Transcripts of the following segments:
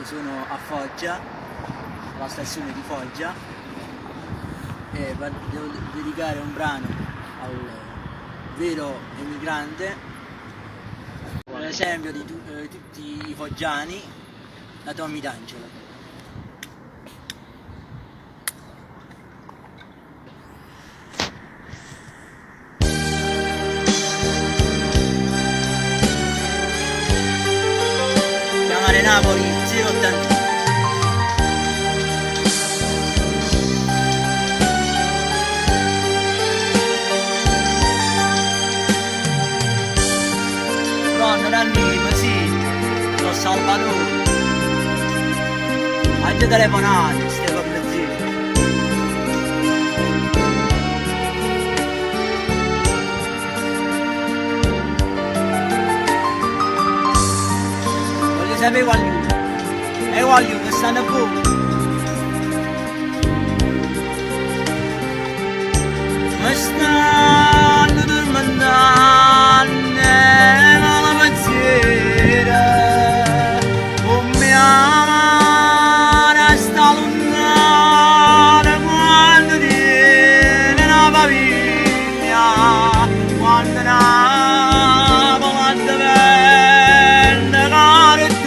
sono a Foggia, alla stazione di Foggia, e devo dedicare un brano al vero emigrante, un esempio di tutti i foggiani, la Tommy D'Angelo. Chiamare Napoli 081. Pronto Danilo, sì, sono Salvatore. Hai già telefonato, stai con mio zio. Voglio sapere qualcuno. E voglio che stanno buoni. Ma stanno dormendo, ma la pensiera come amare sta lontana quando tiene una famiglia, quando Napoli diventa caratterina,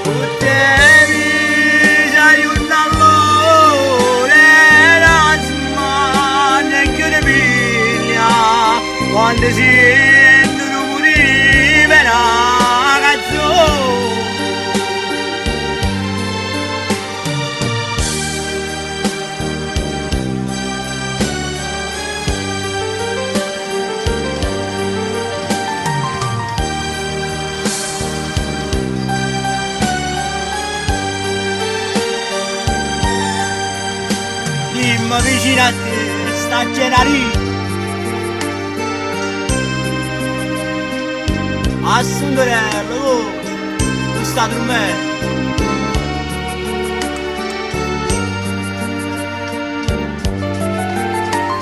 tutte mi aiutano allora la smania che ne piglia, quando sentono pure per la canzone. Dimmi vicino a te sta Gennarino, a Sondorello, tu sta dormendo.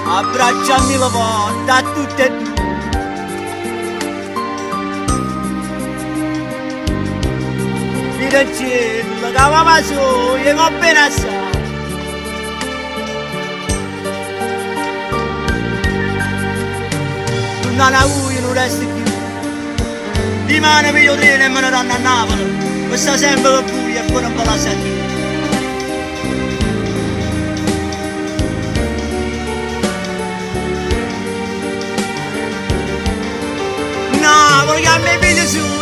Abbracciami la porta a tutte e due. Fidancello, che aveva soglia, va bene assai. Non ha io non resta più. Rimane meglio treno e me ne danno a Napoli. Mi sta sempre per buio e poi non me la sento. Napoli che a me vede su.